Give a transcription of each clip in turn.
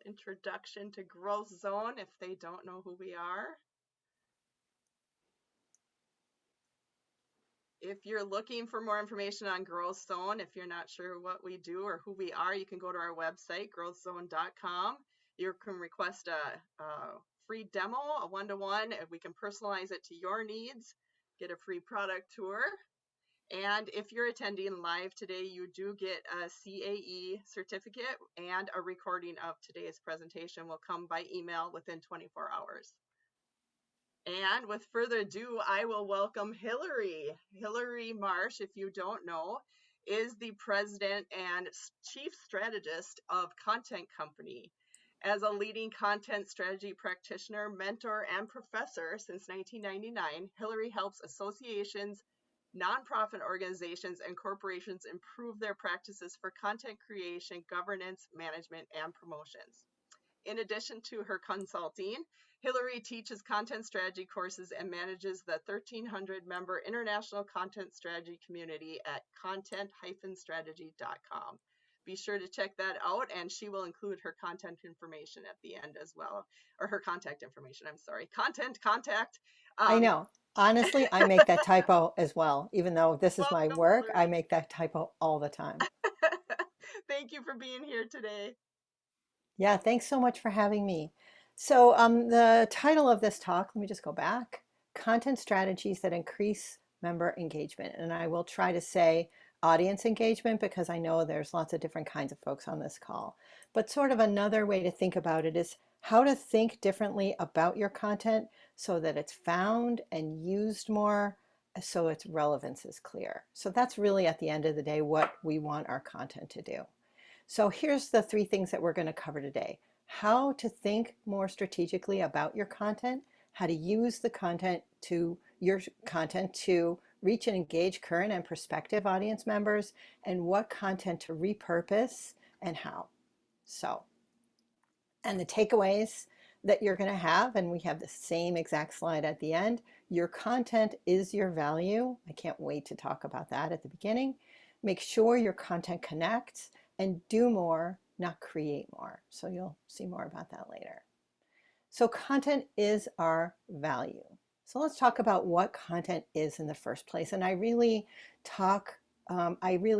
introduction to GrowthZone if they don't know who we are. If you're looking for more information on GrowthZone, if you're not sure what we do or who we are, you can go to our website, growthzone.com. You can request a free demo, a one-to-one, and we can personalize it to your needs, get a free product tour. And if you're attending live today, you do get a CAE certificate, and a recording of today's presentation will come by email within 24 hours. And with further ado, I will welcome Hilary. Hilary Marsh, if you don't know, is the president and chief strategist of Content Company. As a leading content strategy practitioner, mentor, and professor since 1999, Hilary helps associations, nonprofit organizations, and corporations improve their practices for content creation, governance, management, and promotions. In addition to her consulting, Hilary teaches content strategy courses and manages the 1,300 member international content strategy community at content-strategy.com. Be sure to check that out, and she will include her content information at the end as well, or her contact information, I'm sorry, contact. I know. Honestly, I make that typo as well. Even though this is my Welcome, work, I Hilary. make that typo all the time. Thank you for being here today. Yeah, thanks so much for having me. So, the title of this talk, let me just go back, Content Strategies that Increase Member Engagement. And I will try to say audience engagement because I know there's lots of different kinds of folks on this call. But sort of another way to think about it is how to think differently about your content so that it's found and used more, so its relevance is clear. So that's really at the end of the day what we want our content to do. So here's the three things that we're going to cover today. How to think more strategically about your content, how to use your content to reach and engage current and prospective audience members, and what content to repurpose and how. So, and the takeaways that you're going to have, and we have the same exact slide at the end. Your content is your value. I can't wait to talk about that at the beginning. Make sure your content connects, and do more, not create more. So you'll see more about that later. So content is our value. So let's talk about what content is in the first place. And I really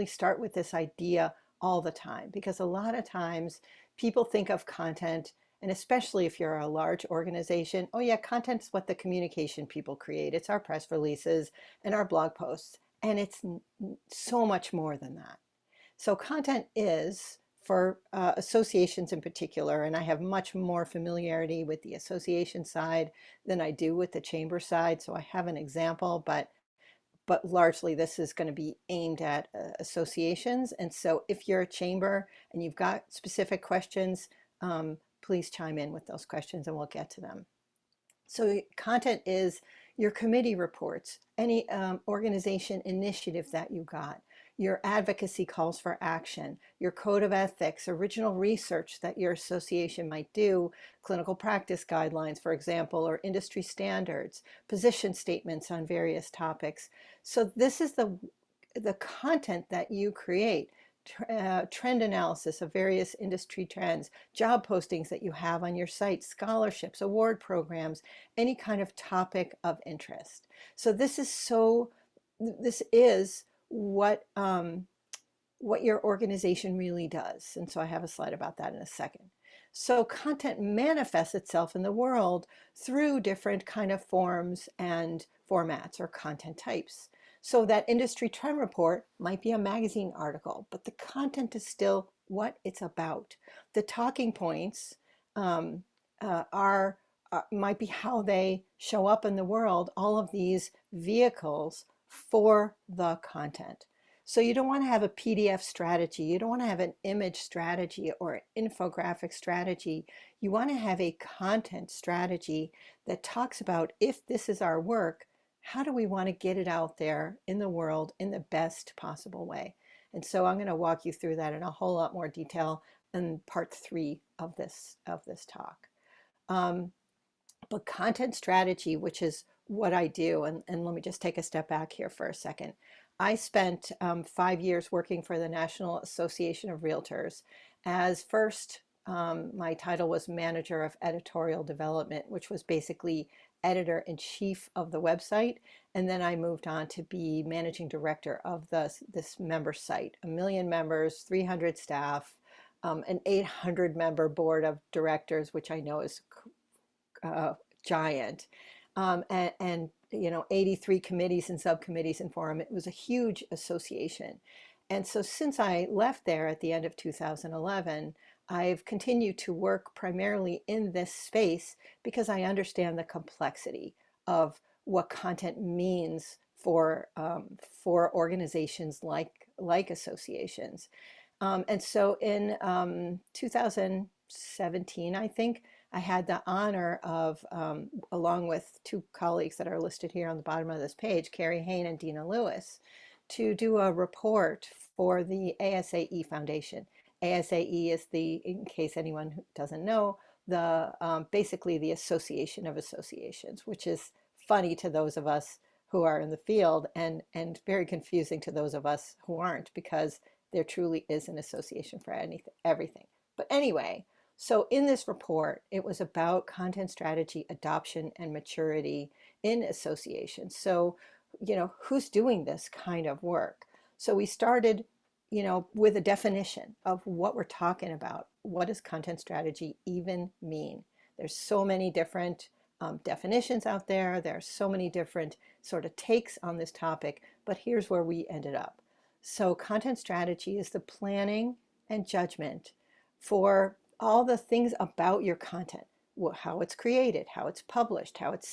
start with this idea all the time, because a lot of times people think of content, and especially if you're a large organization, oh yeah, content's what the communication people create. It's our press releases and our blog posts. And it's so much more than that. So content is, for associations in particular, and I have much more familiarity with the association side than I do with the chamber side. So I have an example, but largely this is going to be aimed at associations. And so if you're a chamber and you've got specific questions, please chime in with those questions and we'll get to them. So content is your committee reports, any organization initiative that you got, your advocacy calls for action, your code of ethics, original research that your association might do, clinical practice guidelines, for example, or industry standards, position statements on various topics. So this is the content that you create. Trend analysis of various industry trends, job postings that you have on your site, scholarships, award programs, any kind of topic of interest. So this is what your organization really does. And so I have a slide about that in a second. So content manifests itself in the world through different kind of forms and formats or content types. So that industry trend report might be a magazine article, but the content is still what it's about. The talking points might be how they show up in the world, all of these vehicles for the content. So you don't want to have a PDF strategy. You don't want to have an image strategy or an infographic strategy. You want to have a content strategy that talks about, if this is our work, how do we want to get it out there in the world in the best possible way? And so I'm going to walk you through that in a whole lot more detail in part 3 of this talk. But content strategy, which is what I do, and let me just take a step back here for a second. I spent 5 years working for the National Association of Realtors as first my title was Manager of Editorial Development, which was basically editor-in-chief of the website. And then I moved on to be managing director of this member site, 1 million members, 300 staff, an 800 member board of directors, which I know is giant, and 83 committees and subcommittees and forum. It was a huge association. And so since I left there at the end of 2011, I've continued to work primarily in this space because I understand the complexity of what content means for organizations like associations. And so in 2017, I think, I had the honor of, along with two colleagues that are listed here on the bottom of this page, Carrie Hain and Dina Lewis, to do a report for the ASAE Foundation. ASAE is in case anyone doesn't know, basically the Association of Associations, which is funny to those of us who are in the field and very confusing to those of us who aren't, because there truly is an association for everything. But anyway, so in this report, it was about content strategy, adoption, and maturity in associations. So, who's doing this kind of work? So we started, with a definition of what we're talking about. What does content strategy even mean? There's so many different definitions out there. There are so many different sort of takes on this topic, but here's where we ended up. So content strategy is the planning and judgment for all the things about your content, how it's created, how it's published, how it's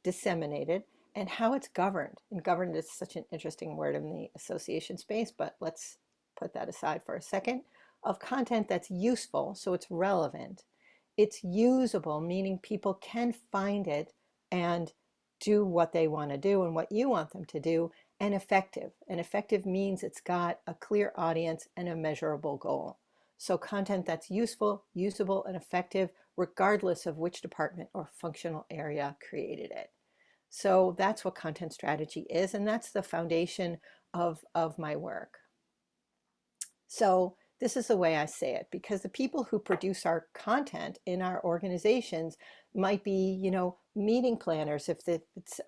disseminated, and how it's governed. And governed is such an interesting word in the association space, but let's put that aside for a second. Of content that's useful, so it's relevant. It's usable, meaning people can find it and do what they want to do and what you want them to do, and effective. And effective means it's got a clear audience and a measurable goal. So content that's useful, usable, and effective, regardless of which department or functional area created it. So that's what content strategy is, and that's the foundation of my work. So this is the way I say it, because the people who produce our content in our organizations might be, meeting planners if it's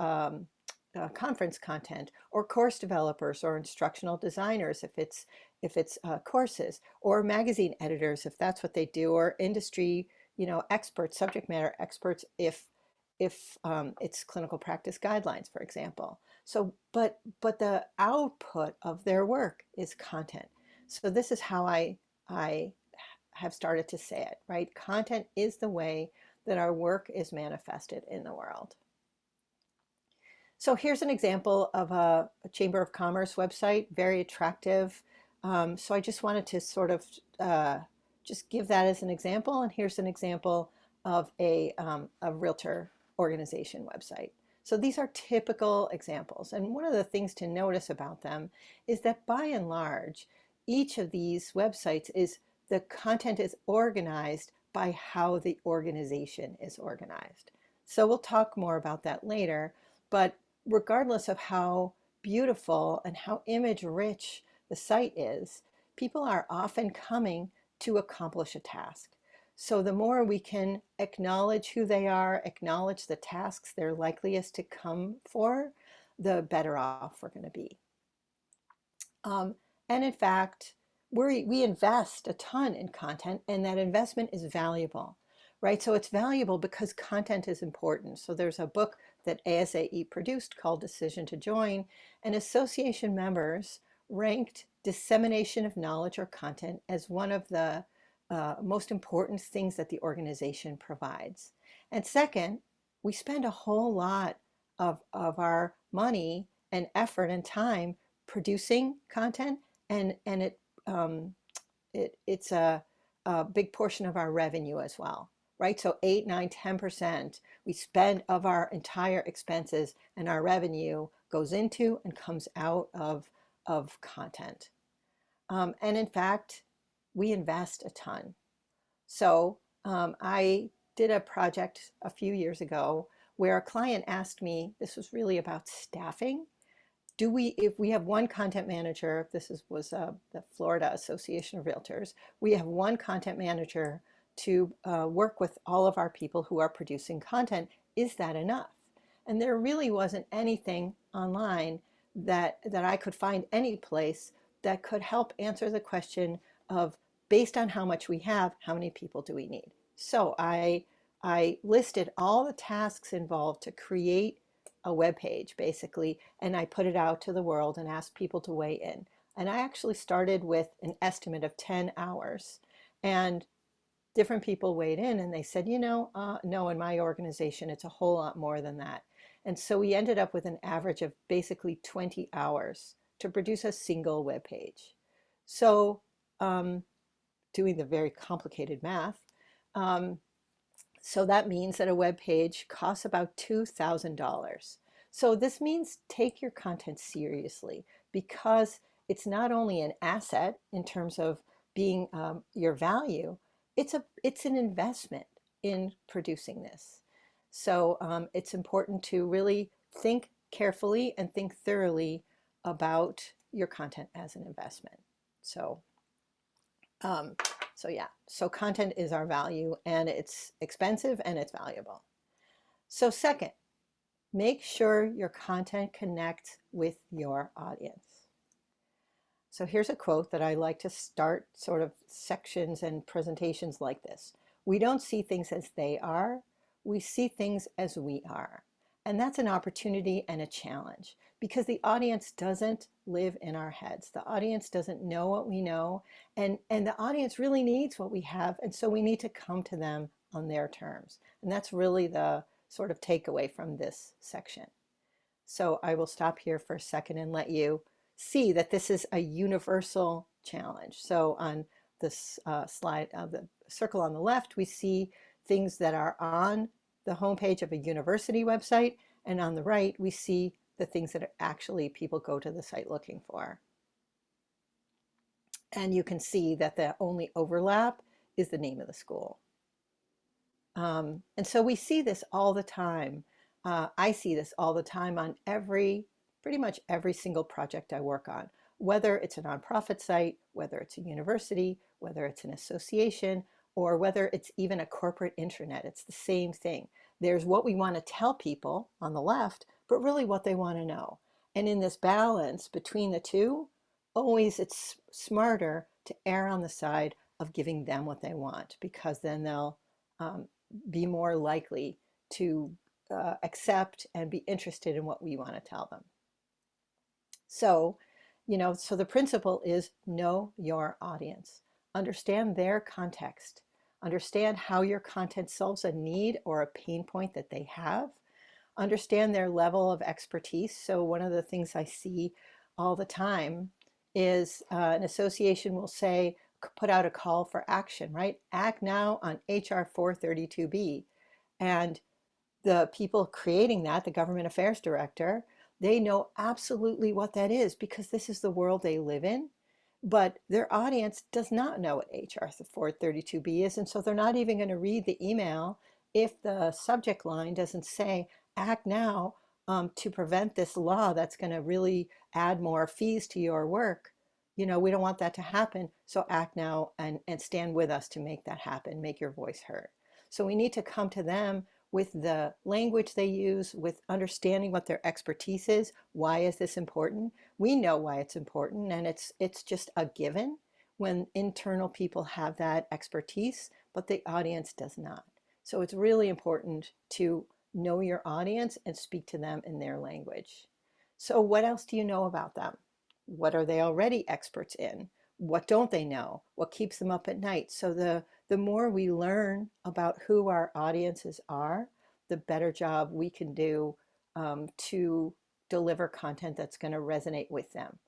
conference content, or course developers, or instructional designers if it's courses, or magazine editors if that's what they do, or industry experts, subject matter experts if it's clinical practice guidelines, for example. So but the output of their work is content. So this is how I have started to say it, right? Content is the way that our work is manifested in the world. So here's an example of a Chamber of Commerce website, very attractive. So I just wanted to sort of just give that as an example. And here's an example of a realtor organization website. So these are typical examples. And one of the things to notice about them is that by and large, each of these websites the content is organized by how the organization is organized. So we'll talk more about that later. But regardless of how beautiful and how image rich the site is, people are often coming to accomplish a task. So the more we can acknowledge who they are, acknowledge the tasks they're likeliest to come for, the better off we're going to be. And in fact, we invest a ton in content, and that investment is valuable, right? So it's valuable because content is important. So there's a book that ASAE produced called Decision to Join, and association members ranked dissemination of knowledge or content as one of the most important things that the organization provides. And second, we spend a whole lot of our money and effort and time producing content, and it's a big portion of our revenue as well, right? So 8, 9, 10% we spend of our entire expenses, and our revenue goes into and comes out of content. And in fact, we invest a ton. So I did a project a few years ago where a client asked me, this was really about staffing, if we have one content manager, if was the Florida Association of Realtors, we have one content manager to work with all of our people who are producing content. Is that enough? And there really wasn't anything online that I could find any place that could help answer the question of, based on how much we have, how many people do we need? So I listed all the tasks involved to create a web page, basically, and I put it out to the world and asked people to weigh in. And I actually started with an estimate of 10 hours. And different people weighed in and they said, no, in my organization, it's a whole lot more than that. And so we ended up with an average of basically 20 hours to produce a single web page. So doing the very complicated math, so that means that a web page costs about $2,000. So this means take your content seriously, because it's not only an asset in terms of being your value, it's an investment in producing this. So it's important to really think carefully and think thoroughly about your content as an investment. So yeah, so content is our value, and it's expensive and it's valuable. So second, make sure your content connects with your audience. So here's a quote that I like to start sort of sections and presentations like this. We don't see things as they are, we see things as we are. And that's an opportunity and a challenge, because the audience doesn't live in our heads. The audience doesn't know what we know, and the audience really needs what we have, and so we need to come to them on their terms. And that's really the sort of takeaway from this section. So I will stop here for a second and let you see that this is a universal challenge. So on this slide, the circle on the left, we see things that are on the homepage of a university website, and on the right, we see the things that actually people go to the site looking for. And you can see that the only overlap is the name of the school. And so we see this all the time. I see this all the time on pretty much every single project I work on, whether it's a nonprofit site, whether it's a university, whether it's an association, or whether it's even a corporate intranet. It's the same thing. There's what we want to tell people on the left, but really what they want to know. And in this balance between the two, always it's smarter to err on the side of giving them what they want, because then they'll be more likely to accept and be interested in what we want to tell them. So, so the principle is know your audience, understand their context, understand how your content solves a need or a pain point that they have, understand their level of expertise. So one of the things I see all the time is an association will say, put out a call for action, right? Act now on HR 432B. And the people creating that, the government affairs director, they know absolutely what that is, because this is the world they live in. But their audience does not know what HR 432B is, and so they're not even going to read the email if the subject line doesn't say, act now to prevent this law that's going to really add more fees to your work. We don't want that to happen, so act now and stand with us to make that happen, make your voice heard. So we need to come to them with the language they use, with understanding what their expertise is. Why is this important? We know why it's important, and it's just a given when internal people have that expertise, but the audience does not. So it's really important to know your audience and speak to them in their language. So what else do you know about them? What are they already experts in? What don't they know? What keeps them up at night? So the more we learn about who our audiences are, the better job we can do to deliver content that's going to resonate with them.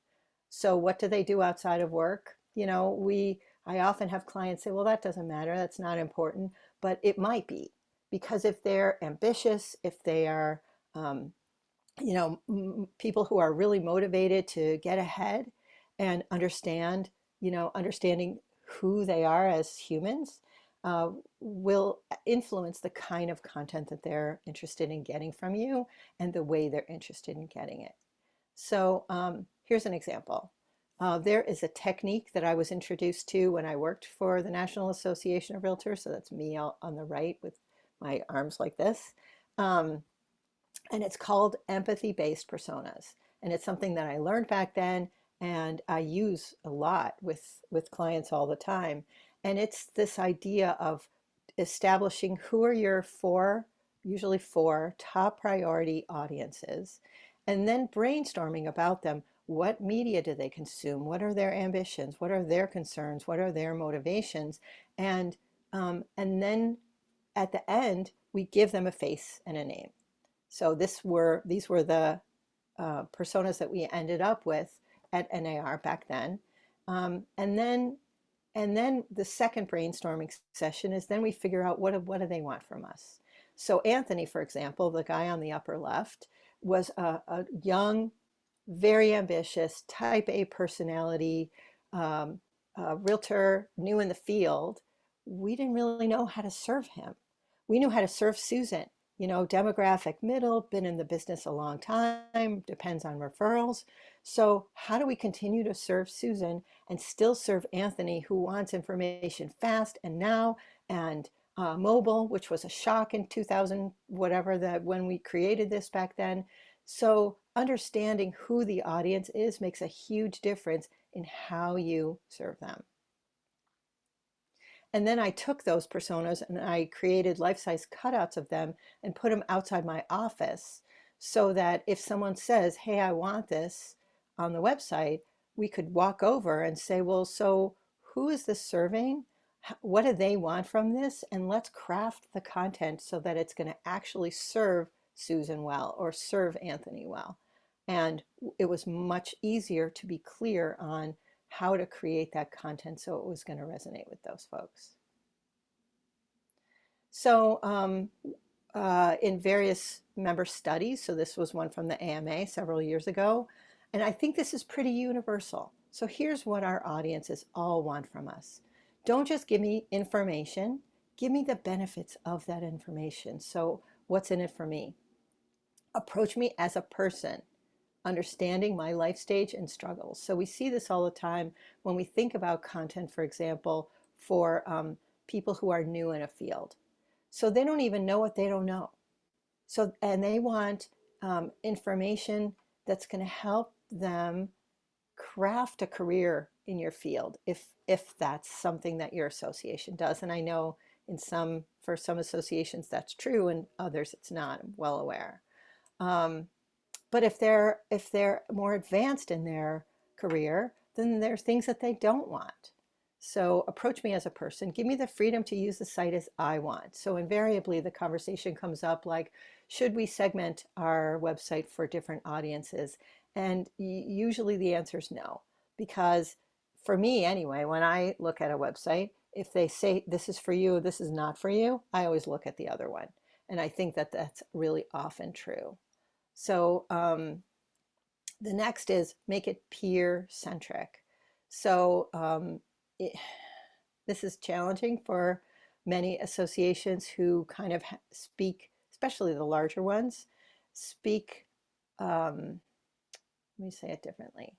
So what do they do outside of work? I often have clients say, well, that doesn't matter, that's not important, but it might be, because if they're ambitious, if they are people who are really motivated to get ahead and understanding who they are as humans, will influence the kind of content that they're interested in getting from you and the way they're interested in getting it. So here's an example. There is a technique that I was introduced to when I worked for the National Association of Realtors. So that's me out on the right with my arms like this. Um, and it's called empathy-based personas. And it's something that I learned back then and I use a lot with clients all the time. And it's this idea of establishing who are your four, usually four, top priority audiences, and then brainstorming about them. What media do they consume? What are their ambitions? What are their concerns? What are their motivations? And then at the end, we give them a face and a name. So these were the personas that we ended up with at NAR back then. And then the second brainstorming session is then we figure out what do they want from us. So Anthony, for example, the guy on the upper left, was a young, very ambitious, type A personality, realtor, new in the field. We didn't really know how to serve him. We knew how to serve Susan, demographic middle, been in the business a long time, depends on referrals. So how do we continue to serve Susan and still serve Anthony, who wants information fast and now, and mobile, which was a shock in 2000, whatever, that when we created this back then. So understanding who the audience is makes a huge difference in how you serve them. And then I took those personas and I created life-size cutouts of them and put them outside my office so that if someone says, hey, I want this on the website, we could walk over and say, well, so who is this serving? What do they want from this? And let's craft the content so that it's going to actually serve Susan well or serve Anthony well. And it was much easier to be clear on how to create that content so it was going to resonate with those folks. So in various member studies, so this was one from the AMA several years ago, and I think this is pretty universal. So here's what our audiences all want from us. Don't just give me information, give me the benefits of that information. So what's in it for me? Approach me as a person, understanding my life stage and struggles. So we see this all the time when we think about content, for example, for people who are new in a field. So they don't even know what they don't know. So, and they want information that's going to help them craft a career in your field, if that's something that your association does. And I know for some associations that's true, and others it's not. I'm well aware. But if they're more advanced in their career, then there's things that they don't want. So approach me as a person. Give me the freedom to use the site as I want. So invariably the conversation comes up like, should we segment our website for different audiences? And usually the answer is no, because for me anyway, when I look at a website, if they say this is for you, this is not for you, I always look at the other one. And I think that that's really often true. So the next is make it peer centric. So this is challenging for many associations who kind of speak, especially the larger ones, speak, let me say it differently.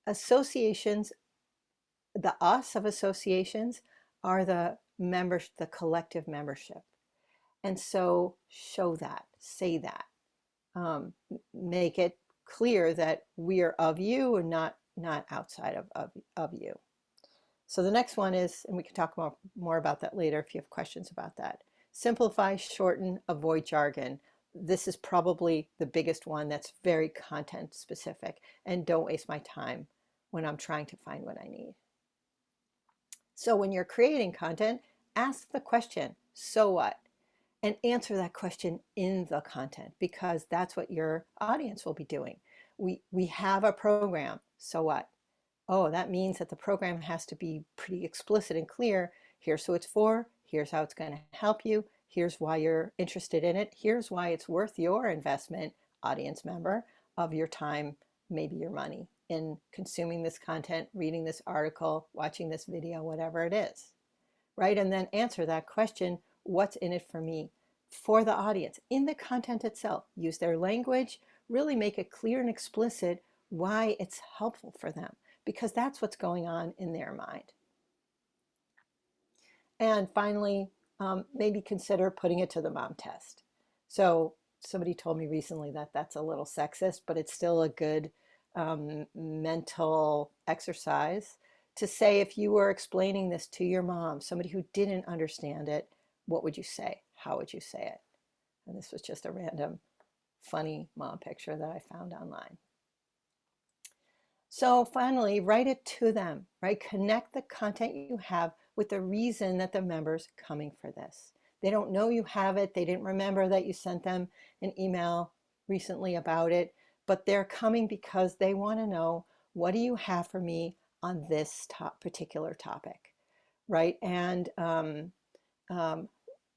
Associations, the us of associations are the members, the collective membership. And so show that, say that. Make it clear that we are of you and not outside of you. So the next one is, and we can talk more about that later if you have questions about that. Simplify, shorten, avoid jargon. This is probably the biggest one that's very content specific, and don't waste my time when I'm trying to find what I need. So when you're creating content, ask the question, so what? And answer that question in the content, because that's what your audience will be doing. We have a program, so what? Oh, that means that the program has to be pretty explicit and clear. Here's who it's for. Here's how it's going to help you. Here's why you're interested in it. Here's why it's worth your investment, audience member, of your time, maybe your money, in consuming this content, reading this article, watching this video, whatever it is, right? And then answer that question, what's in it for me, for the audience, in the content itself. Use their language, really make it clear and explicit why it's helpful for them, because that's what's going on in their mind. And finally, maybe consider putting it to the mom test. So somebody told me recently that that's a little sexist, but it's still a good mental exercise to say, if you were explaining this to your mom, somebody who didn't understand it, what would you say? How would you say it? And this was just a random funny mom picture that I found online. So finally, write it to them, right? Connect the content you have with the reason that the member's coming for this. They don't know you have it. They didn't remember that you sent them an email recently about it, but they're coming because they want to know, what do you have for me on this particular topic, right? And,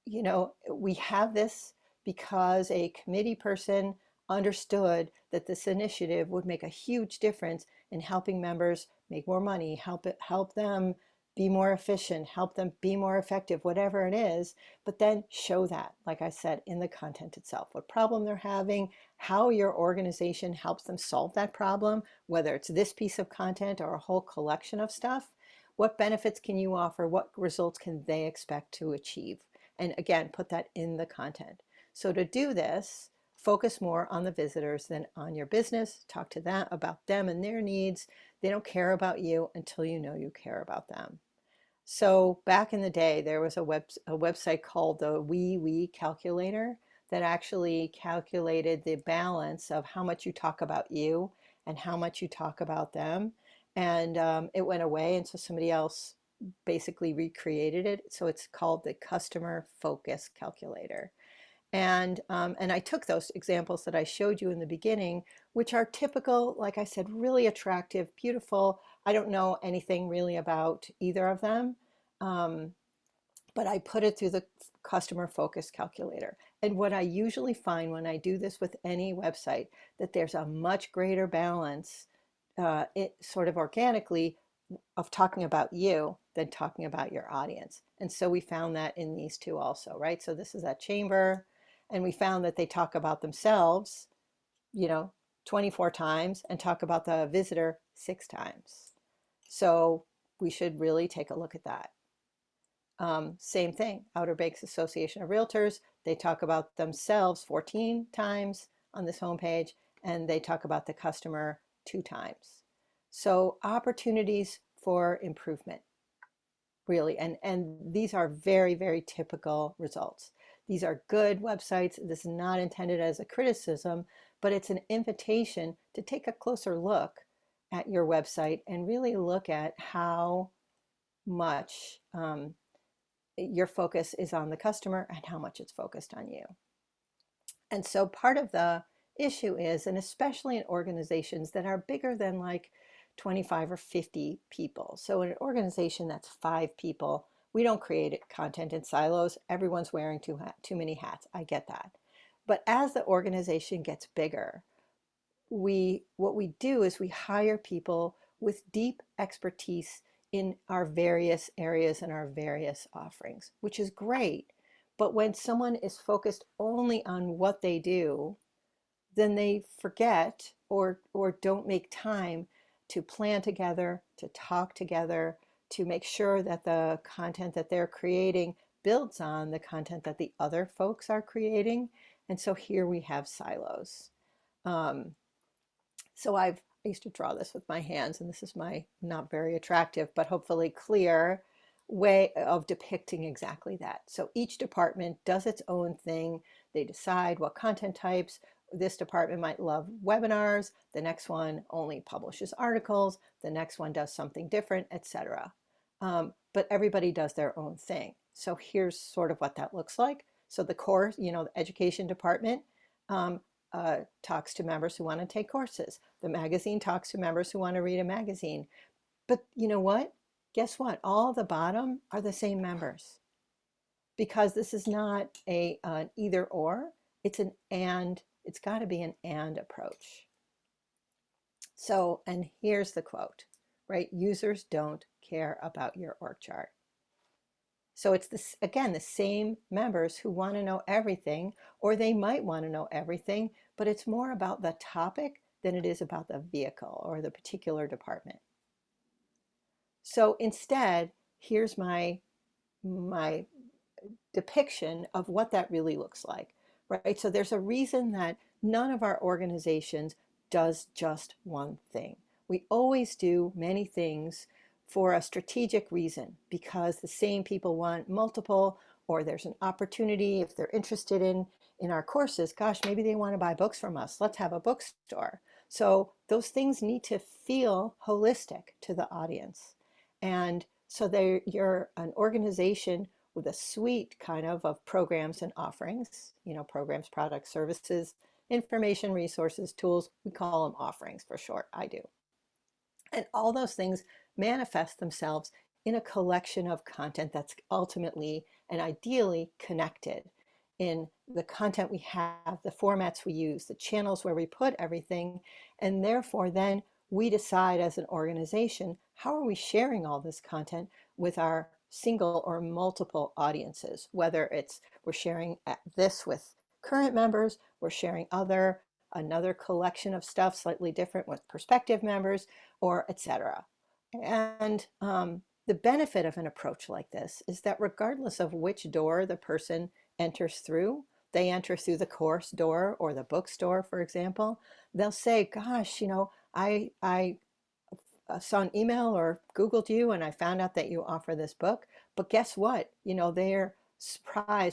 you know, we have this because a committee person understood that this initiative would make a huge difference in helping members make more money, help them be more efficient, help them be more effective, whatever it is. But then show that, like I said, in the content itself, what problem they're having, how your organization helps them solve that problem, whether it's this piece of content or a whole collection of stuff. What benefits can you offer? What results can they expect to achieve? And again, put that in the content. So to do this, focus more on the visitors than on your business. Talk to them about them and their needs. They don't care about you until you know you care about them. So back in the day, there was a website called the We Calculator that actually calculated the balance of how much you talk about you and how much you talk about them. And it went away, and so somebody else basically recreated it. So it's called the Customer Focus Calculator. And I took those examples that I showed you in the beginning, which are typical, like I said, really attractive, beautiful. I don't know anything really about either of them, but I put it through the customer focus calculator. And what I usually find when I do this with any website, that there's a much greater balance, it sort of organically, of talking about you than talking about your audience. And so we found that in these two also, right? So this is that chamber, and we found that they talk about themselves, you know, 24 times and talk about the visitor 6 times. So we should really take a look at that. Same thing, Outer Banks Association of Realtors, they talk about themselves 14 times on this homepage, and they talk about the customer 2 times. So opportunities for improvement, really. And these are very, very typical results. These are good websites. This is not intended as a criticism, but it's an invitation to take a closer look at your website and really look at how much your focus is on the customer and how much it's focused on you. And so part of the issue is, and especially in organizations that are bigger than like 25 or 50 people. So in an organization that's 5 people, we don't create content in silos. Everyone's wearing too many hats. I get that. But as the organization gets bigger, what we do is we hire people with deep expertise in our various areas and our various offerings, which is great. But when someone is focused only on what they do, then they forget or don't make time to plan together, to talk together, to make sure that the content that they're creating builds on the content that the other folks are creating. And so here we have silos. So I used to draw this with my hands, and this is my not very attractive, but hopefully clear way of depicting exactly that. So each department does its own thing. They decide what content types. This department might love webinars. The next one only publishes articles. The next one does something different, etc. But everybody does their own thing. So here's sort of what that looks like. So the core, you know, the education department talks to members who want to take courses. The magazine talks to members who want to read a magazine. But you know what? Guess what? All the bottom are the same members, because this is not an either or, it's an and. It's got to be an and approach. So, and here's the quote, right? Users don't care about your org chart. So it's this, again, the same members who want to know everything, or they might want to know everything, but it's more about the topic than it is about the vehicle or the particular department. So instead, here's my depiction of what that really looks like, right? So there's a reason that none of our organizations does just one thing. We always do many things for a strategic reason because the same people want multiple, or there's an opportunity if they're interested in our courses. Gosh, maybe they want to buy books from us. Let's have a bookstore. So those things need to feel holistic to the audience. And so you're an organization with a suite of programs and offerings, programs, products, services, information, resources, tools. We call them offerings for short. I do. And all those things manifest themselves in a collection of content that's ultimately and ideally connected in the content we have, the formats we use, the channels where we put everything. And therefore, then we decide as an organization, how are we sharing all this content with our single or multiple audiences, whether it's we're sharing this with current members, we're sharing another collection of stuff slightly different with prospective members, or etc. And the benefit of an approach like this is that regardless of which door the person enters through, they enter through the course door or the bookstore, for example, they'll say, gosh, I saw an email or Googled you and I found out that you offer this book. But guess what? They're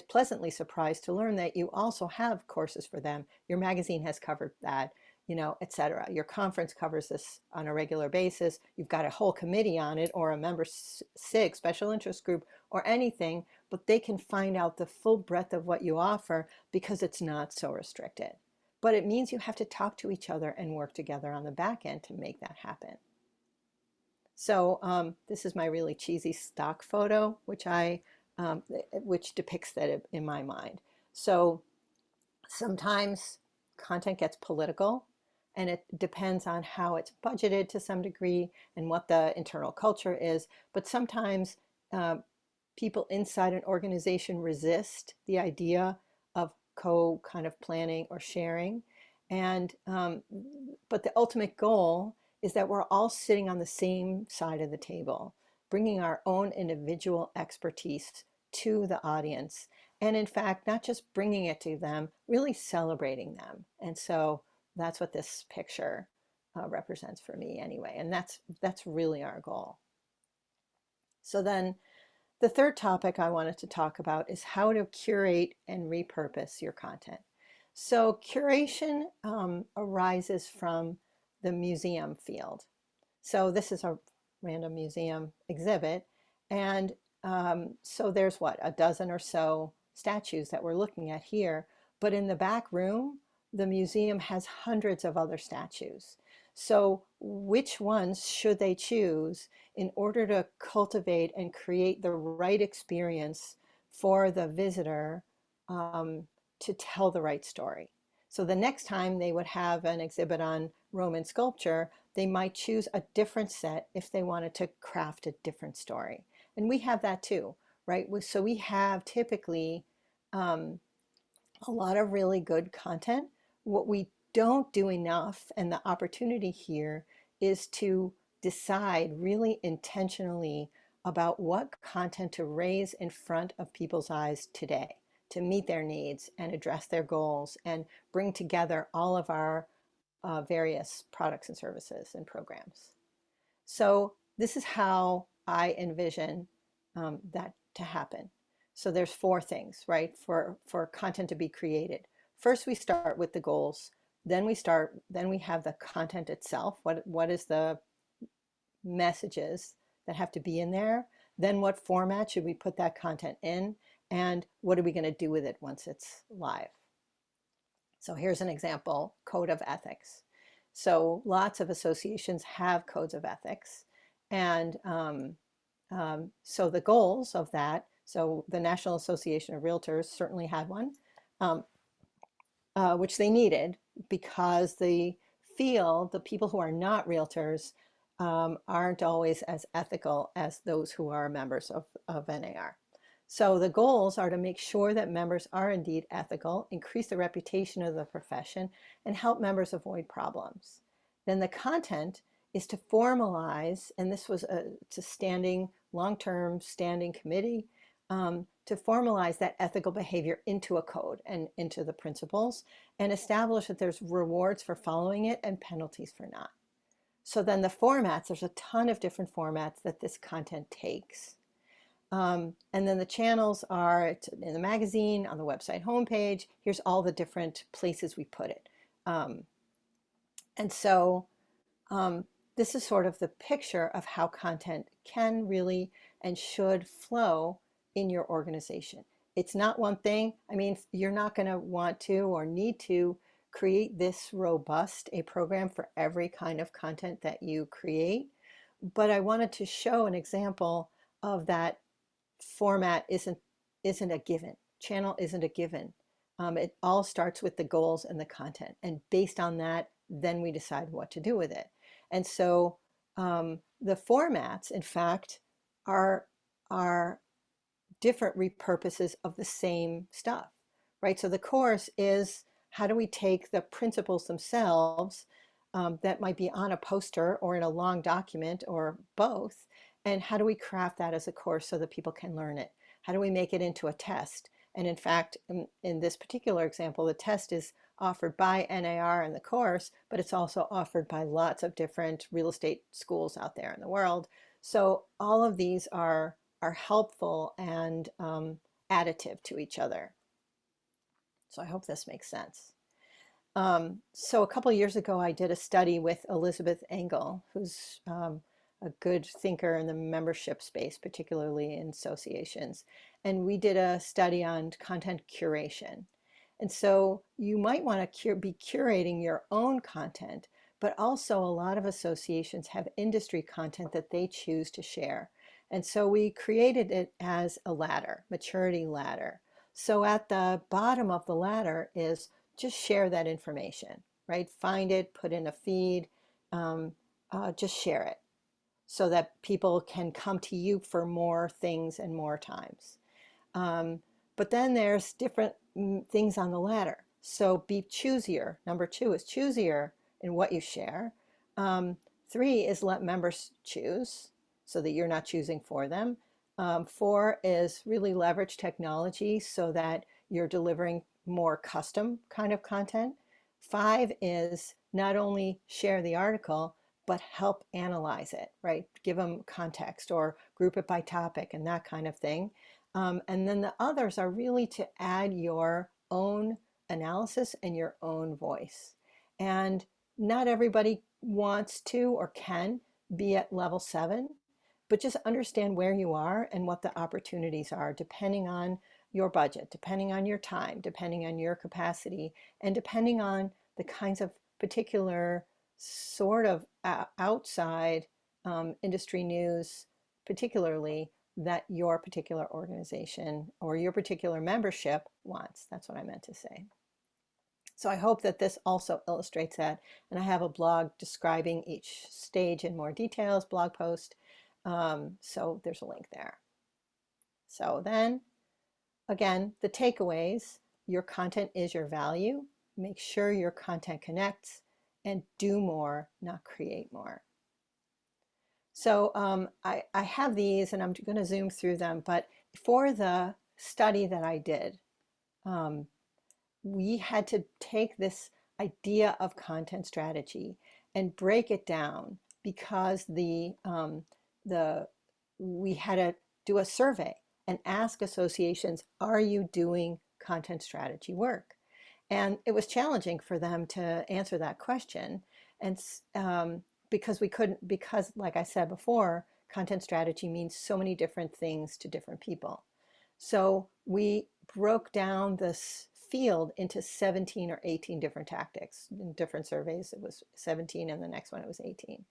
pleasantly surprised to learn that you also have courses for them. Your magazine has covered that, etc. Your conference covers this on a regular basis. You've got a whole committee on it, or a member SIG, special interest group, or anything, but they can find out the full breadth of what you offer because it's not so restricted. But it means you have to talk to each other and work together on the back end to make that happen. So this is my really cheesy stock photo, which depicts that in my mind. So sometimes content gets political, and it depends on how it's budgeted to some degree and what the internal culture is. But sometimes people inside an organization resist the idea of planning or sharing. And but the ultimate goal is that we're all sitting on the same side of the table, bringing our own individual expertise to the audience. And in fact, not just bringing it to them, really celebrating them. And so that's what this picture represents for me anyway. And that's really our goal. So then the third topic I wanted to talk about is how to curate and repurpose your content. So curation arises from the museum field. So this is a random museum exhibit. And so there's a dozen or so statues that we're looking at here. But in the back room, the museum has hundreds of other statues. So which ones should they choose in order to cultivate and create the right experience for the visitor to tell the right story? So the next time they would have an exhibit on Roman sculpture, they might choose a different set if they wanted to craft a different story. And we have that too, right? So we have typically a lot of really good content. What we don't do enough, and the opportunity here is to decide really intentionally about what content to raise in front of people's eyes today to meet their needs and address their goals and bring together all of our various products and services and programs. So this is how I envision that to happen. So there's four things, right, for content to be created. First, we start with the goals. Then we have the content itself. What is the messages that have to be in there? Then what format should we put that content in? And what are we going to do with it once it's live? So here's an example, code of ethics. So lots of associations have codes of ethics. And so the goals of that, so the National Association of Realtors certainly had one, which they needed because the people who are not realtors aren't always as ethical as those who are members of NAR. So the goals are to make sure that members are indeed ethical, increase the reputation of the profession, and help members avoid problems. Then the content is to formalize, and this was it's a standing, long-term standing committee, to formalize that ethical behavior into a code and into the principles, and establish that there's rewards for following it and penalties for not. So then the formats, there's a ton of different formats that this content takes. And then the channels are in the magazine, on the website homepage. Here's all the different places we put it. And so this is sort of the picture of how content can really and should flow in your organization. It's not one thing. I mean, you're not going to want to or need to create this robust a program for every kind of content that you create. But I wanted to show an example of that format isn't a given. Channel isn't a given. It all starts with the goals and the content. And based on that, then we decide what to do with it. And so the formats, in fact, are different repurposes of the same stuff, right? So the course is, how do we take the principles themselves that might be on a poster or in a long document or both, and how do we craft that as a course so that people can learn it? How do we make it into a test? And in fact, in this particular example, the test is offered by NAR in the course, but it's also offered by lots of different real estate schools out there in the world. So all of these are helpful and additive to each other. So I hope this makes sense. So a couple of years ago, I did a study with Elizabeth Engel, who's a good thinker in the membership space, particularly in associations. And we did a study on content curation. And so you might want to be curating your own content, but also a lot of associations have industry content that they choose to share. And so we created it as a ladder, maturity ladder. So at the bottom of the ladder is just share that information, right? Find it, put in a feed, just share it so that people can come to you for more things and more times. But then there's different things on the ladder. So be choosier. Number 2 is choosier in what you share. 3 is let members choose so that you're not choosing for them. 4 is really leverage technology so that you're delivering more custom kind of content. 5 is not only share the article, but help analyze it, right? Give them context or group it by topic and that kind of thing. And then the others are really to add your own analysis and your own voice. And not everybody wants to or can be at level 7, but just understand where you are and what the opportunities are depending on your budget, depending on your time, depending on your capacity, and depending on the kinds of particular sort of outside industry news, particularly that your particular organization or your particular membership wants. That's what I meant to say. So I hope that this also illustrates that. And I have a blog describing each stage in more details, blog post. So there's a link there. So then, again, the takeaways: your content is your value. Make sure your content connects, and do more, not create more. So I have these, and I'm going to zoom through them. But for the study that I did, we had to take this idea of content strategy and break it down because we had to do a survey and ask associations, are you doing content strategy work? And it was challenging for them to answer that question. And because like I said before, content strategy means so many different things to different people. So we broke down this field into 17 or 18 different tactics. In different surveys, it was 17, and the next one it was 18.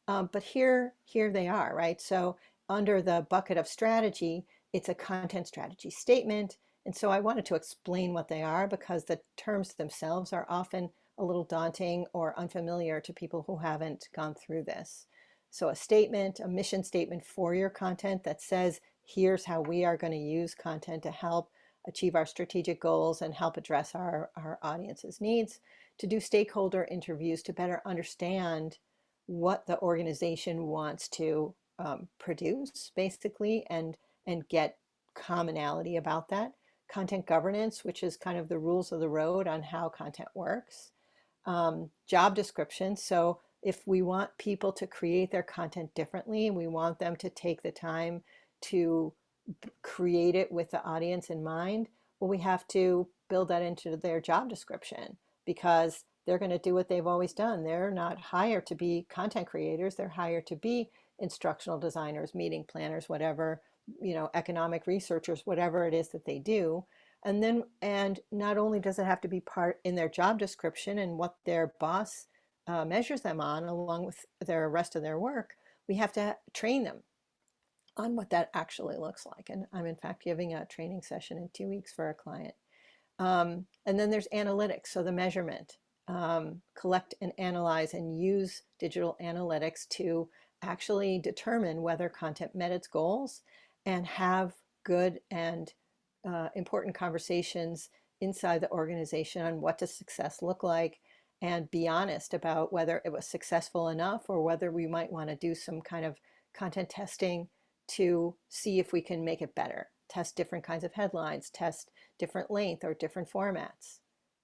But here they are, right? So under the bucket of strategy, it's a content strategy statement. And so I wanted to explain what they are because the terms themselves are often a little daunting or unfamiliar to people who haven't gone through this. So a statement, a mission statement for your content that says Here's how we are going to use content to help achieve our strategic goals and help address our audience's needs, to do stakeholder interviews to better understand what the organization wants to produce, basically, and get commonality about that. Content governance, which is kind of the rules of the road on how content works. Job description. So if we want people to create their content differently, we want them to take the time to create it with the audience in mind, well, we have to build that into their job description, because they're going to do what they've always done. They're not hired to be content creators. They're hired to be instructional designers, meeting planners, whatever, economic researchers, whatever it is that they do. And not only does it have to be part in their job description and what their boss measures them on, along with their rest of their work, we have to train them on what that actually looks like. And I'm in fact giving a training session in 2 weeks for a client. And then there's analytics, so the measurement, collect and analyze and use digital analytics to actually determine whether content met its goals, and have good and important conversations inside the organization on what does success look like, and be honest about whether it was successful enough, or whether we might want to do some kind of content testing to see if we can make it better. Test different kinds of headlines, test different length or different formats.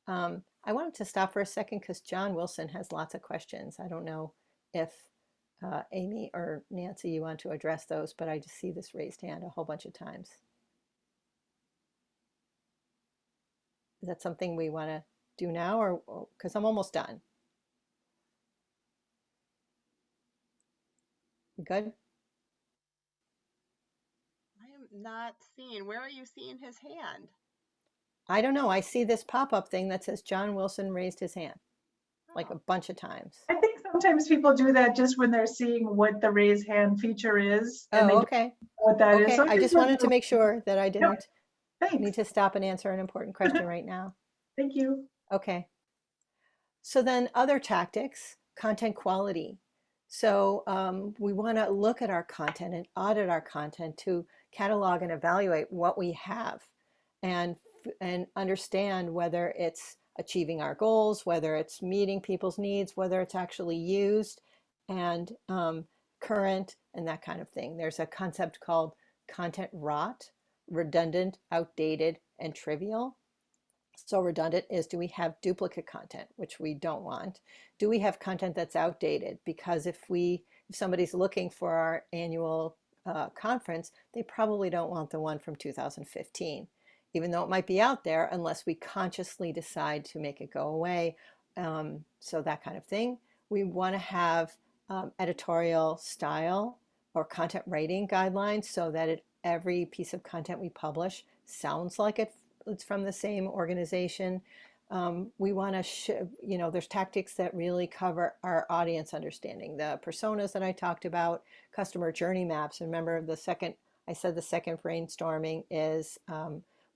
I wanted to stop for a second because John Wilson has lots of questions. I don't know if Amy or Nancy, you want to address those, but I just see this raised hand a whole bunch of times. Is that something we want to do now, or because I'm almost done? Good. I am not seeing. Where are you seeing his hand? I don't know. I see this pop-up thing that says John Wilson raised his hand like a bunch of times. I think sometimes people do that just when they're seeing what the raise hand feature is. And Oh, they okay. don't know what that Okay. is. So I just wanted to make sure that I didn't need Thanks. to stop and answer an important question right now. Thank you. Okay. So then other tactics, content quality. So we want to look at our content and audit our content to catalog and evaluate what we have, and understand whether it's achieving our goals, whether it's meeting people's needs, whether it's actually used and current, and that kind of thing. There's a concept called content rot: redundant, outdated, and trivial. So redundant is, do we have duplicate content, which we don't want? Do we have content that's outdated? Because if somebody's looking for our annual conference, they probably don't want the one from 2015, even though it might be out there, unless we consciously decide to make it go away. So that kind of thing. We want to have editorial style or content rating guidelines, so that every piece of content we publish sounds like it's from the same organization. We want to, there's tactics that really cover our audience understanding, the personas that I talked about, customer journey maps. Remember, I said the second brainstorming is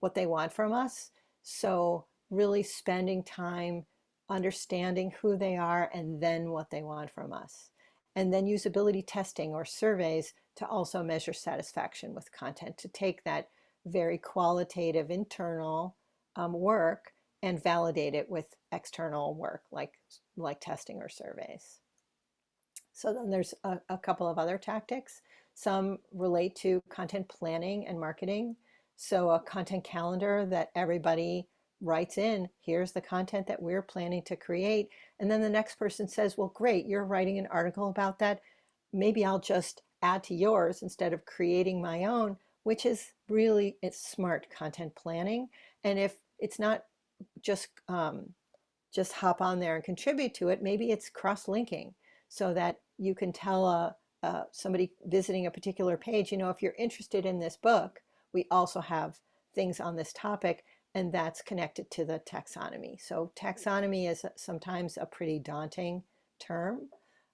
what they want from us. So really spending time understanding who they are and then what they want from us. And then usability testing or surveys to also measure satisfaction with content, to take that very qualitative internal work and validate it with external work like testing or surveys. So then there's a couple of other tactics. Some relate to content planning and marketing. So a content calendar that everybody writes in, here's the content that we're planning to create. And then the next person says, well, great, you're writing an article about that. Maybe I'll just add to yours instead of creating my own, which is really, it's smart content planning. And if it's not just hop on there and contribute to it, maybe it's cross-linking, so that you can tell somebody visiting a particular page, if you're interested in this book, we also have things on this topic, and that's connected to the taxonomy. So taxonomy is sometimes a pretty daunting term,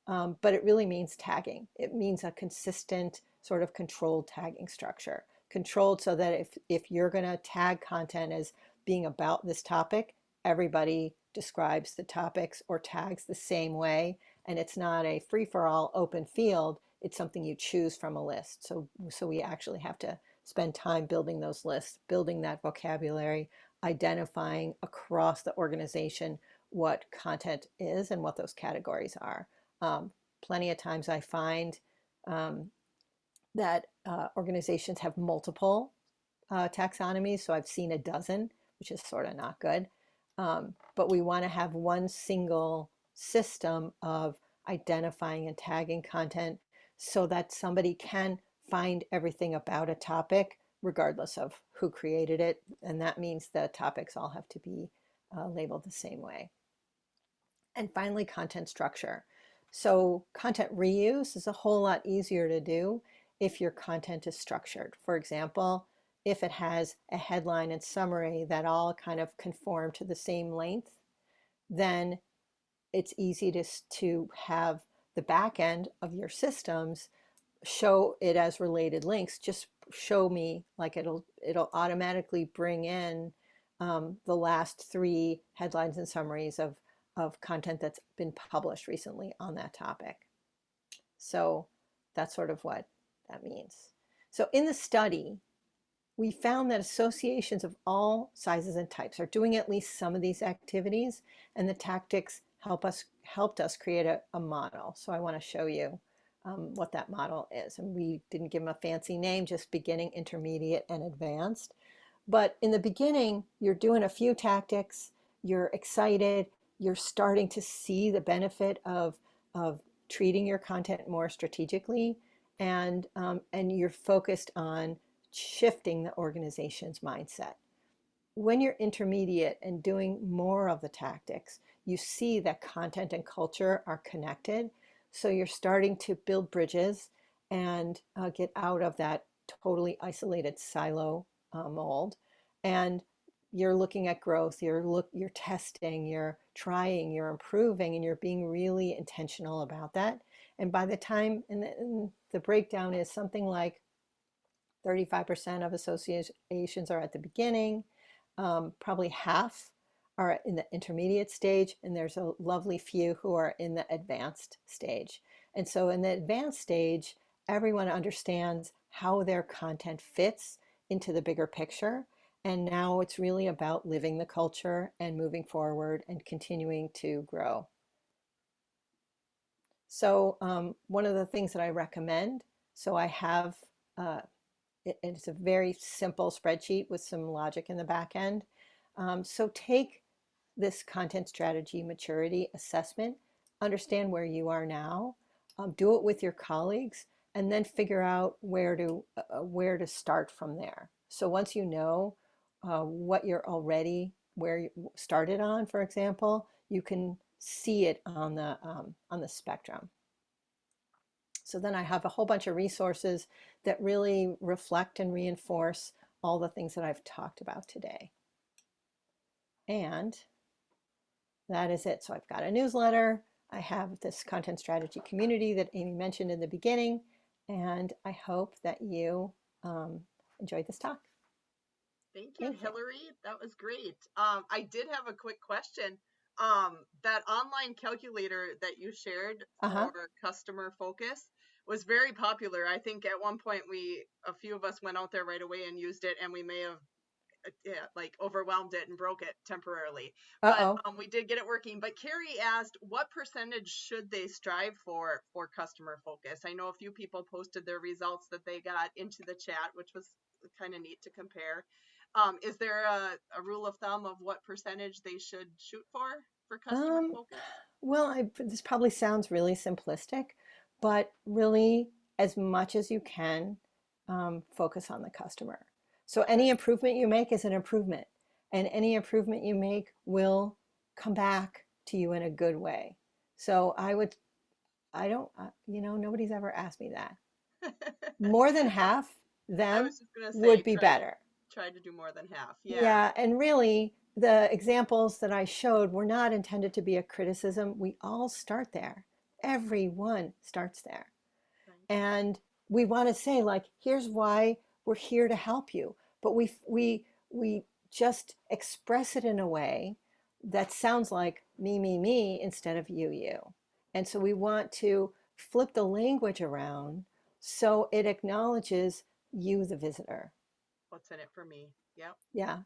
but it really means tagging. It means a consistent sort of controlled tagging structure. Controlled so that if you're going to tag content as being about this topic, everybody describes the topics or tags the same way, and it's not a free-for-all open field. it's something you choose from a list. So we actually have to spend time building those lists, building that vocabulary, identifying across the organization what content is and what those categories are. Plenty of times I find that organizations have multiple taxonomies. So I've seen a dozen, which is sort of not good. But we want to have one single system of identifying and tagging content so that somebody can find everything about a topic regardless of who created it. And that means the topics all have to be labeled the same way. And finally, content structure. So content reuse is a whole lot easier to do if your content is structured. For example, if it has a headline and summary that all kind of conform to the same length, then it's easy to have the back end of your systems show it as related links. Just show me, like it'll automatically bring in the last 3 headlines and summaries of content that's been published recently on that topic. So that's sort of what that means. So in the study, we found that associations of all sizes and types are doing at least some of these activities, and the tactics helped us create a model. So I want to show you what that model is. And we didn't give them a fancy name, just beginning, intermediate, and advanced. But in the beginning, you're doing a few tactics, you're excited, you're starting to see the benefit of treating your content more strategically, and you're focused on shifting the organization's mindset. When you're intermediate and doing more of the tactics, you see that content and culture are connected. So you're starting to build bridges and get out of that totally isolated silo mold. And you're looking at growth, you're testing, you're trying, you're improving, and you're being really intentional about that. And by the time, and the breakdown is something like 35% of associations are at the beginning, probably half are in the intermediate stage, and there's a lovely few who are in the advanced stage. And so in the advanced stage, everyone understands how their content fits into the bigger picture. And now it's really about living the culture and moving forward and continuing to grow. So one of the things that I recommend, so I have, it's a very simple spreadsheet with some logic in the back end. So take this content strategy maturity assessment, understand where you are now, do it with your colleagues, and then figure out where to start from there. So once you know what you're already, where you started on, for example, you can see it on the spectrum. So then I have a whole bunch of resources that really reflect and reinforce all the things that I've talked about today. And that is it. So I've got a newsletter. I have this content strategy community that Amy mentioned in the beginning. And I hope that you enjoyed this talk. Thank you, Hilary. That was great. I did have a quick question. That online calculator that you shared for customer focus was very popular. I think at one point a few of us went out there right away and used it, and we may have like overwhelmed it and broke it temporarily. But we did get it working. But Carrie asked, what percentage should they strive for customer focus? I know a few people posted their results that they got into the chat, which was kind of neat to compare. Is there a rule of thumb of what percentage they should shoot for customer focus? Well, this probably sounds really simplistic, but really, as much as you can, focus on the customer. So any improvement you make is an improvement, and any improvement you make will come back to you in a good way. So nobody's ever asked me that. More than half them would be better. Try to do more than half. Yeah, and really, the examples that I showed were not intended to be a criticism. We all start there. Everyone starts there. Right. And we want to say, like, here's why we're here to help you. But we just express it in a way that sounds like me instead of you. And so we want to flip the language around so it acknowledges you, the visitor. What's in it for me? Yep. Yeah.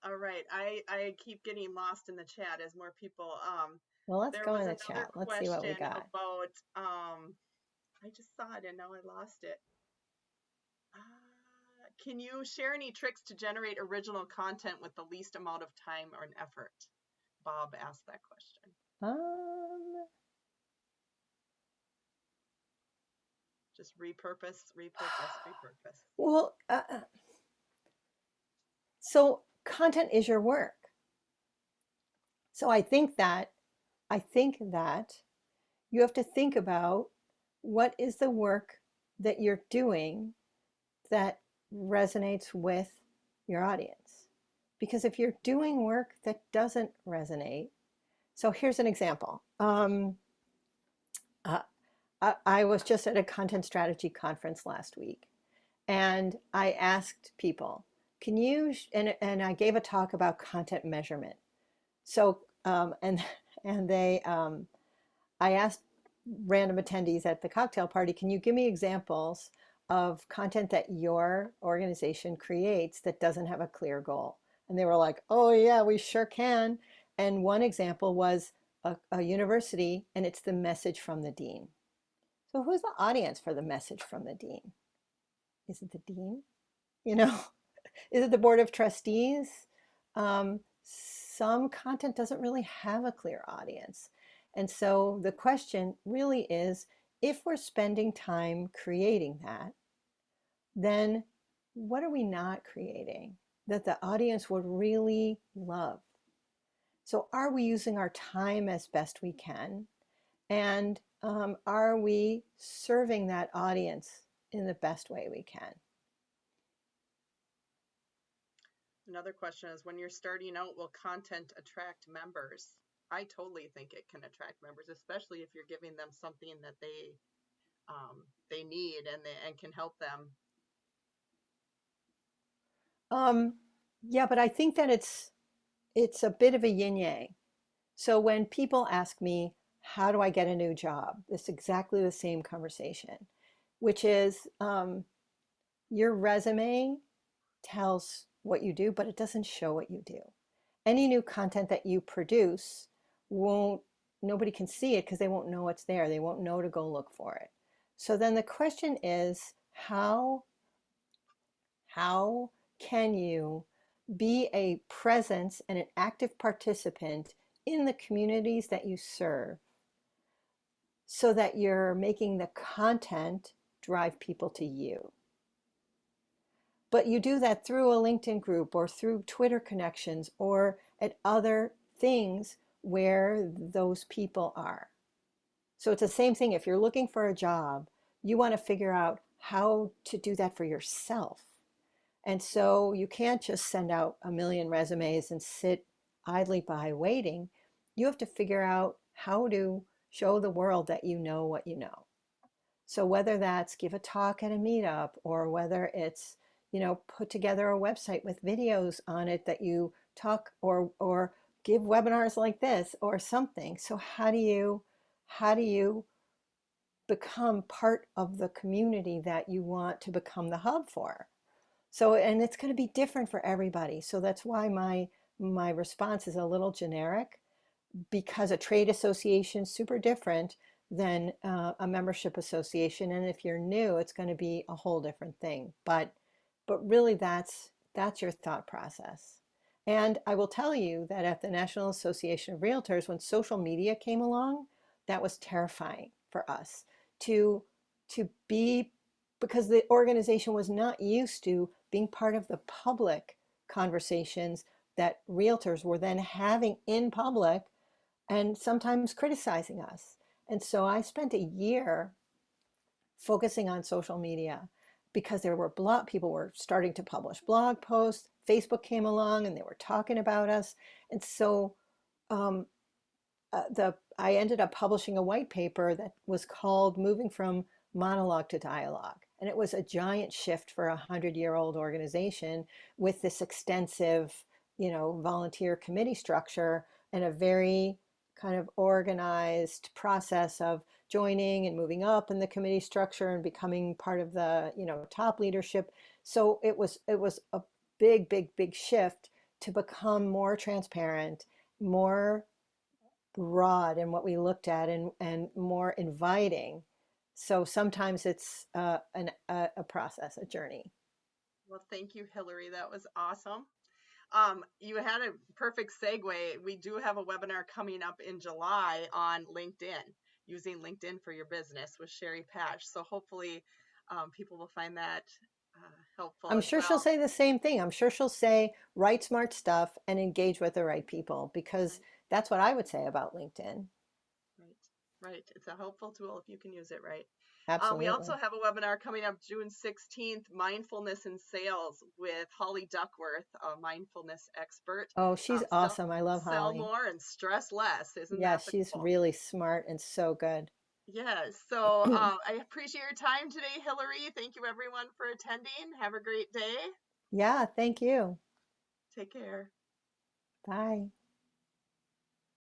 All right. I keep getting lost in the chat as more people. Well, let's There go was in the another chat. Let's see what we question got. about, I just saw it and now I lost it. Can you share any tricks to generate original content with the least amount of time or an effort? Bob asked that question. Just repurpose. Well, so content is your work. So I think that you have to think about what is the work that you're doing that resonates with your audience. Because if you're doing work that doesn't resonate, so here's an example. I was just at a content strategy conference last week, and I asked people, can you, and I gave a talk about content measurement. So, and they, I asked random attendees at the cocktail party, can you give me examples of content that your organization creates that doesn't have a clear goal? And they were like, oh yeah, we sure can. And one example was a university, and it's the message from the dean. So who's the audience for the message from the dean? Is it the dean? You know, is it the board of trustees? Some content doesn't really have a clear audience. And so the question really is, if we're spending time creating that, then what are we not creating that the audience would really love? So are we using our time as best we can? And are we serving that audience in the best way we can? Another question is, when you're starting out, will content attract members? I totally think it can attract members, especially if you're giving them something that they need and can help them. Yeah, but I think that it's a bit of a yin yang. So when people ask me, how do I get a new job? It's exactly the same conversation, which is your resume tells what you do, but it doesn't show what you do. Any new content that you produce nobody can see it because they won't know it's there. They won't know to go look for it. So then the question is, how can you be a presence and an active participant in the communities that you serve so that you're making the content drive people to you? But you do that through a LinkedIn group or through Twitter connections or at other things where those people are. So it's the same thing. If you're looking for a job, you want to figure out how to do that for yourself. And so you can't just send out a million resumes and sit idly by waiting. You have to figure out how to show the world that you know what you know. So whether that's give a talk at a meetup, or whether it's, put together a website with videos on it that you talk, or give webinars like this or something. So how do you become part of the community that you want to become the hub for? So, and it's going to be different for everybody. So that's why my response is a little generic, because a trade association is super different than a membership association. And if you're new, it's going to be a whole different thing. But really that's your thought process. And I will tell you that at the National Association of Realtors, when social media came along, that was terrifying for us to be, because the organization was not used to being part of the public conversations that realtors were then having in public and sometimes criticizing us. And so I spent a year focusing on social media, because there were people were starting to publish blog posts. Facebook came along and they were talking about us. And so I ended up publishing a white paper that was called Moving from Monologue to Dialogue. And it was a giant shift for a 100-year-old organization with this extensive, volunteer committee structure and a very kind of organized process of joining and moving up in the committee structure and becoming part of the, top leadership. So it was a big, big, big shift to become more transparent, more broad in what we looked at, and more inviting. So sometimes it's a process, a journey. Well, thank you, Hilary. That was awesome. You had a perfect segue. We do have a webinar coming up in July on LinkedIn, using LinkedIn for your business with Sherry Patch. So hopefully people will find that helpful I'm as sure she'll well. say the same thing. I'm sure she'll say, write smart stuff and engage with the right people, because Right, that's what I would say about LinkedIn. right, right. It's a helpful tool if you can use it right. We also Absolutely. have a webinar coming up June 16th, Mindfulness in Sales, with Holly Duckworth, a mindfulness expert. Oh, she's Sell, awesome. I love sell Holly. more and stress less. Isn't Yeah, that the she's goal? really smart and so good. Yes. So I appreciate your time today, Hilary. Thank you, everyone, for attending. Have a great day. Yeah, thank you. Take care. Bye.